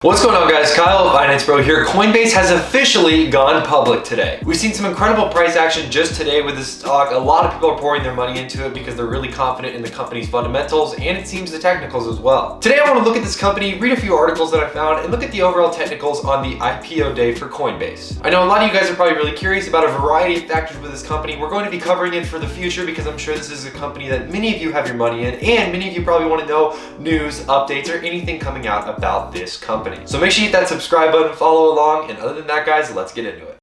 What's going on, guys? Kyle, Finance Bro here. Coinbase has officially gone public today. We've seen some incredible price action just today with this stock. A lot of people are pouring their money into it because they're really confident in the company's fundamentals and it seems the technicals as well. Today I want to look at this company, read a few articles that I found, and look at the overall technicals on the IPO day for Coinbase. I know a lot of you guys are probably really curious about a variety of factors with this company. We're going to be covering it for the future because I'm sure this is a company that many of you have your money in, and many of you probably want to know news, updates, or anything coming out about this company. So make sure you hit that subscribe button, follow along, and other than that, guys, let's get into it.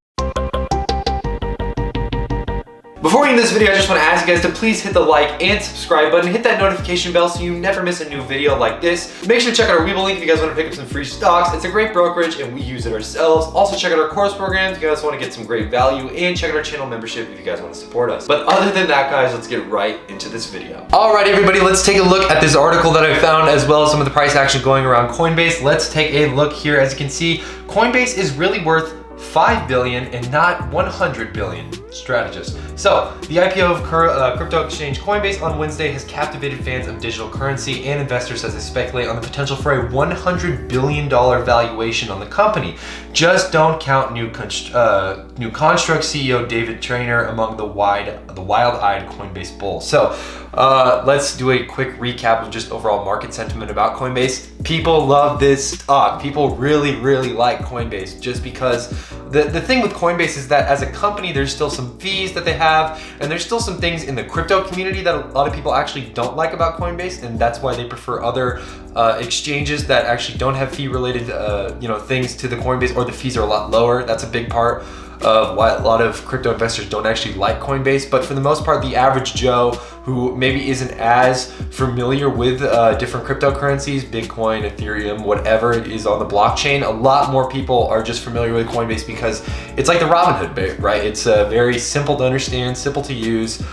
Before we end this video, I just want to ask you guys to please hit the like and subscribe button, hit that notification bell so you never miss a new video like this. Make sure to check out our WeBull link if you guys want to pick up some free stocks. It's a great brokerage and we use it ourselves. Also check out our course programs if you guys want to get some great value, and check out our channel membership if you guys want to support us. But other than that, guys, let's get right into this video. Alright everybody, let's take a look at this article that I found as well as some of the price action going around Coinbase. Let's take a look here. As you can see, Coinbase is really worth $5 billion and not $100 billion. Strategist. So, the IPO of crypto exchange Coinbase on Wednesday has captivated fans of digital currency and investors as they speculate on the potential for a $100 billion valuation on the company. Just don't count New Construct CEO David Traynor among the wild-eyed Coinbase bulls. So, let's do a quick recap of just overall market sentiment about Coinbase. People love this stock. People really like Coinbase just because the thing with Coinbase is that as a company, there's still some fees that they have, and there's still some things in the crypto community that a lot of people actually don't like about Coinbase, and that's why they prefer other exchanges that actually don't have fee related things to the Coinbase, or the fees are a lot lower. That's a big part of why a lot of crypto investors don't actually like Coinbase. But for the most part, the average Joe who maybe isn't as familiar with different cryptocurrencies, Bitcoin, Ethereum, whatever is on the blockchain, a lot more people are just familiar with Coinbase because it's like the Robinhood, right? It's very simple to understand, simple to use,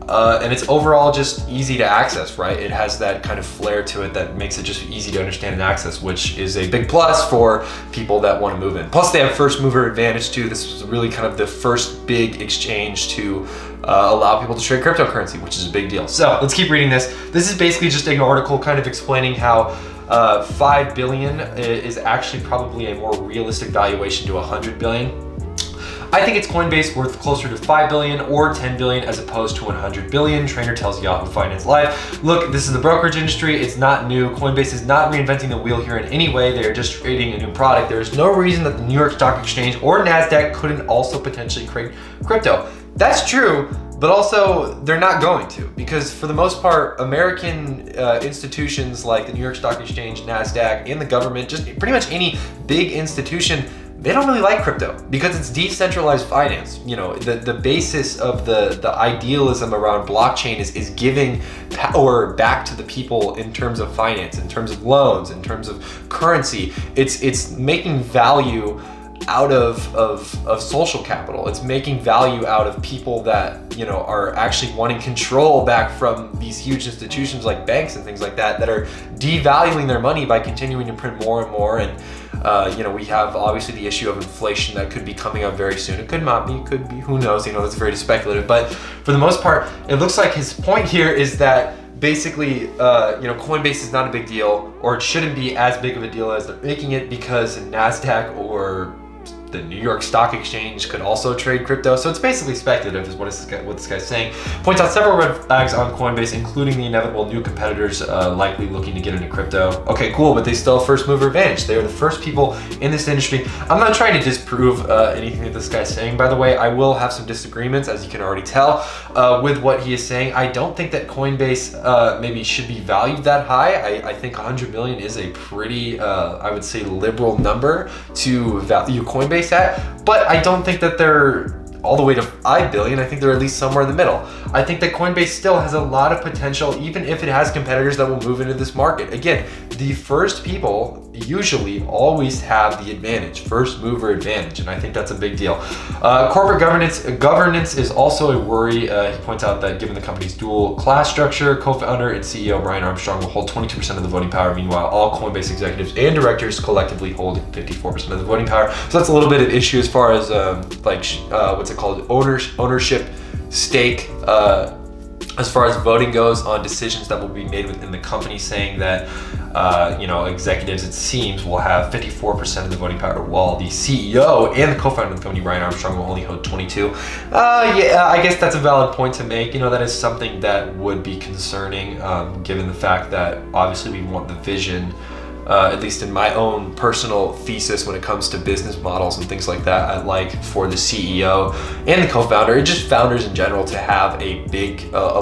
and it's overall just easy to access, right? It has that kind of flair to it that makes it just easy to understand and access, which is a big plus for people that want to move in. Plus they have first mover advantage too. This was really kind of the first big exchange to allow people to trade cryptocurrency, which is a big deal. So let's keep reading this. This is basically just an article kind of explaining how 5 billion is actually probably a more realistic valuation to 100 billion. I think it's Coinbase worth closer to 5 billion or 10 billion as opposed to 100 billion. Traynor tells Yahoo Finance Live. Look, this is the brokerage industry. It's not new. Coinbase is not reinventing the wheel here in any way. They are just trading a new product. There is no reason that the New York Stock Exchange or NASDAQ couldn't also potentially create crypto. That's true, but also they're not going to, because for the most part, American institutions like the New York Stock Exchange, NASDAQ, and the government, just pretty much any big institution, they don't really like crypto because it's decentralized finance. You know, the basis of the idealism around blockchain is giving power back to the people in terms of finance, in terms of loans, in terms of currency. It's making value out of social capital. It's making value out of people that, you know, are actually wanting control back from these huge institutions like banks and things like that are devaluing their money by continuing to print more and more. And we have obviously the issue of inflation that could be coming up very soon. It could not be, could be, who knows, that's very speculative. But for the most part, it looks like his point here is that basically, Coinbase is not a big deal, or it shouldn't be as big of a deal as they're making it, because NASDAQ or the New York Stock Exchange could also trade crypto. So it's basically speculative is what this guy's saying. Points out several red flags on Coinbase, including the inevitable new competitors likely looking to get into crypto. Okay, cool, but they still have first mover advantage. They are the first people in this industry. I'm not trying to disprove anything that this guy's saying, by the way. I will have some disagreements, as you can already tell, with what he is saying. I don't think that Coinbase maybe should be valued that high. I think 100 million is a pretty, I would say, liberal number to value Coinbase at, but I don't think that they're all the way to 5 billion. I think they're at least somewhere in the middle. I think that Coinbase still has a lot of potential, even if it has competitors that will move into this market. Again, the first people usually always have the advantage, first mover advantage, and I think that's a big deal. Corporate governance is also a worry. He points out that given the company's dual class structure, co-founder and CEO Brian Armstrong will hold 22% of the voting power. Meanwhile, all Coinbase executives and directors collectively hold 54% of the voting power. So that's a little bit of issue as far as what's it called, ownership stake, as far as voting goes on decisions that will be made within the company, saying that executives, it seems, will have 54% of the voting power, while the CEO and the co-founder of the company, Brian Armstrong, will only hold 22. I guess that's a valid point to make. That is something that would be concerning, given the fact that obviously we want the vision, at least in my own personal thesis when it comes to business models and things like that, I'd like for the CEO and the co-founder, and just founders in general, to have a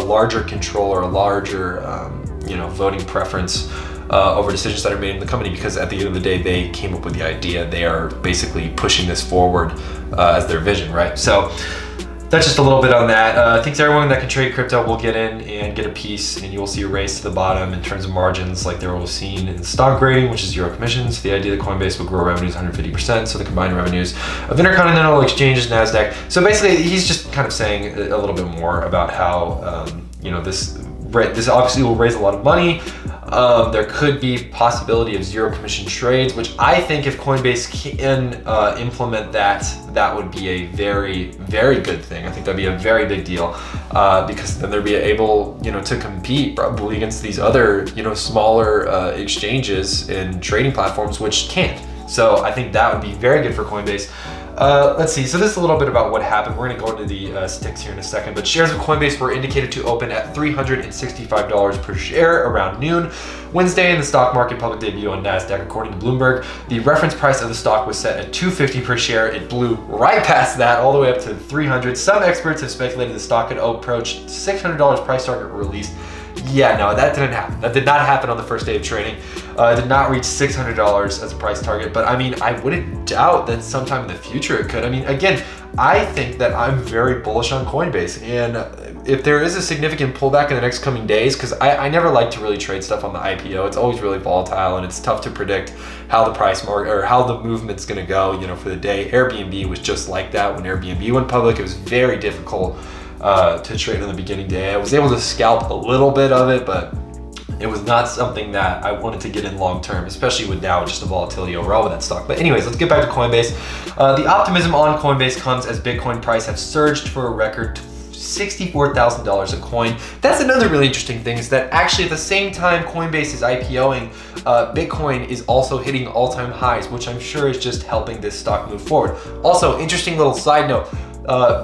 larger control or a larger, voting preference over decisions that are made in the company, because at the end of the day, they came up with the idea. They are basically pushing this forward as their vision, right? So that's just a little bit on that. Thanks everyone that can trade crypto will get in and get a piece, and you will see a race to the bottom in terms of margins, like they were seen in the stock grading, which is 0 commissions. The idea that Coinbase will grow revenues 150%, so the combined revenues of intercontinental exchanges, NASDAQ. So basically, he's just kind of saying a little bit more about how this obviously will raise a lot of money. There could be possibility of 0 commission trades, which I think if Coinbase can implement that would be a very, very good thing. I think that'd be a very big deal, because then they'd be able, to compete probably against these other, smaller exchanges and trading platforms, which can't. So I think that would be very good for Coinbase. Let's see, so this is a little bit about what happened. We're gonna go into the sticks here in a second, but shares of Coinbase were indicated to open at $365 per share around noon Wednesday in the stock market public debut on NASDAQ, according to Bloomberg. The reference price of the stock was set at $250 per share. It blew right past that, all the way up to $300. Some experts have speculated the stock could approach $600 price target released. Yeah, no, that didn't happen. That did not happen on the first day of trading. It did not reach $600 as a price target, but I mean, I wouldn't doubt that sometime in the future it could. I mean, again, I think that I'm very bullish on Coinbase, and if there is a significant pullback in the next coming days, because I never like to really trade stuff on the IPO. It's always really volatile, and it's tough to predict how the price market or how the movement's gonna go, for the day. Airbnb was just like that. When Airbnb went public, it was very difficult to trade on the beginning day. I was able to scalp a little bit of it, but it was not something that I wanted to get in long term, especially with now just the volatility overall with that stock. But anyways, let's get back to Coinbase. The optimism on Coinbase comes as Bitcoin price have surged for a record $64,000 a coin. That's another really interesting thing, is that actually at the same time Coinbase is IPOing, Bitcoin is also hitting all-time highs, which I'm sure is just helping this stock move forward. Also, interesting little side note,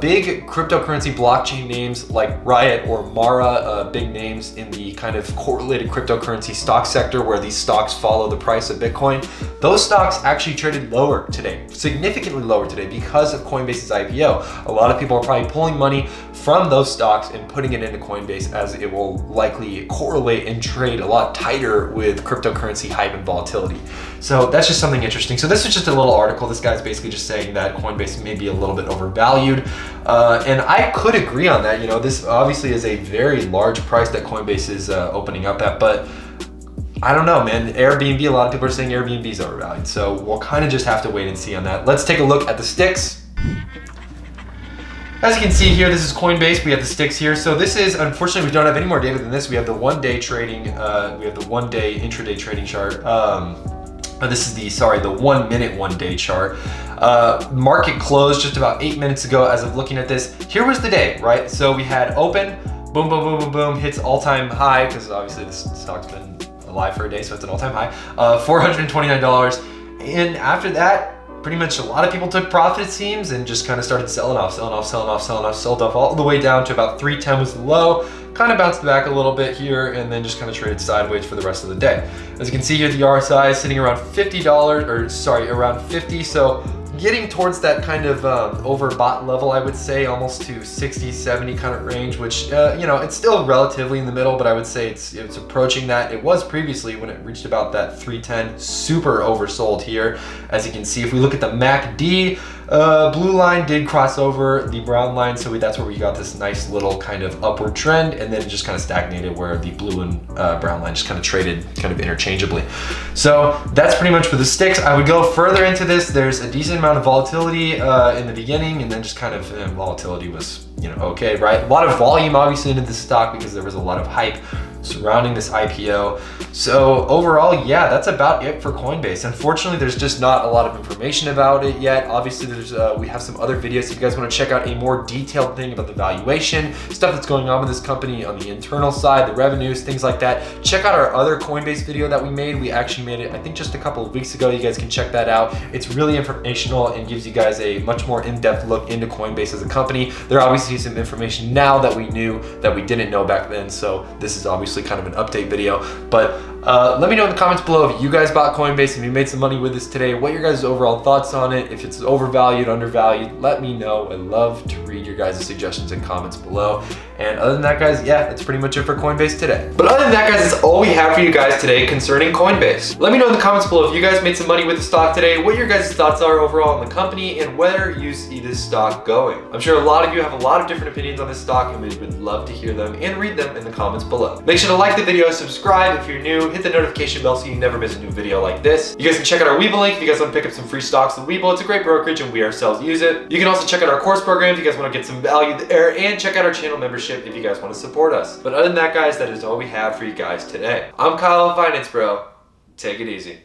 big cryptocurrency blockchain names like Riot or Mara, big names in the kind of correlated cryptocurrency stock sector where these stocks follow the price of Bitcoin. Those stocks actually traded lower today, significantly lower today, because of Coinbase's IPO. A lot of people are probably pulling money from those stocks and putting it into Coinbase, as it will likely correlate and trade a lot tighter with cryptocurrency hype and volatility. So that's just something interesting. So this is just a little article. This guy's basically just saying that Coinbase may be a little bit overvalued. And I could agree on that. This obviously is a very large price that Coinbase is opening up at, but I don't know, man. Airbnb, a lot of people are saying Airbnb is overvalued. So we'll kind of just have to wait and see on that. Let's take a look at the sticks. As you can see here, this is Coinbase. We have the sticks here. So this is, unfortunately, we don't have any more data than this. We have the one-day trading, we have the one-day intraday trading chart. This is the 1 minute, 1 day chart. Market closed just about 8 minutes ago as of looking at this. Here was the day, right? So we had open, boom, boom, boom, boom, boom, hits all-time high, because obviously this stock's been alive for a day, so it's an all-time high, $429. And after that, pretty much a lot of people took profit, it seems, and just kind of started selling off, sold off all the way down to about 310 was the low, kind of bounced back a little bit here, and then just kind of traded sideways for the rest of the day. As you can see here, the RSI is sitting around around 50, so getting towards that kind of overbought level, I would say, almost to 60, 70 kind of range, which, it's still relatively in the middle, but I would say it's approaching that. It was previously when it reached about that 310, super oversold here. As you can see, if we look at the MACD, blue line did cross over the brown line, so that's where we got this nice little kind of upward trend, and then it just kind of stagnated where the blue and brown line just kind of traded kind of interchangeably. So that's pretty much for the sticks. I would go further into this. There's a decent amount of volatility in the beginning, and then just kind of volatility was okay, right? A lot of volume obviously into the stock because there was a lot of hype surrounding this IPO. So overall, yeah, that's about it for Coinbase. Unfortunately, there's just not a lot of information about it yet. Obviously, we have some other videos if you guys want to check out a more detailed thing about the valuation, stuff that's going on with this company on the internal side, the revenues, things like that. Check out our other Coinbase video that we made. We actually made it, I think, just a couple of weeks ago. You guys can check that out. It's really informational and gives you guys a much more in-depth look into Coinbase as a company. There obviously is some information now that we knew that we didn't know back then, so this is obviously kind of an update video. But let me know in the comments below if you guys bought Coinbase and you made some money with this today, what your guys' overall thoughts on it, if it's overvalued, undervalued, let me know. I love to read your guys' suggestions and comments below. And other than that, guys, yeah, that's pretty much it for Coinbase today. But other than that, guys, that's all we have for you guys today concerning Coinbase. Let me know in the comments below if you guys made some money with the stock today, what your guys' thoughts are overall on the company, and where you see this stock going. I'm sure a lot of you have a lot of different opinions on this stock, and we would love to hear them and read them in the comments below. Make sure to like the video, subscribe if you're new, hit the notification bell so you never miss a new video like this. You guys can check out our WeBull link if you guys want to pick up some free stocks with WeBull. It's a great brokerage and we ourselves use it. You can also check out our course program if you guys want to get some value there, and check out our channel membership if you guys want to support us. But other than that, guys, that is all we have for you guys today. I'm Kyle, Finance Bro. Take it easy.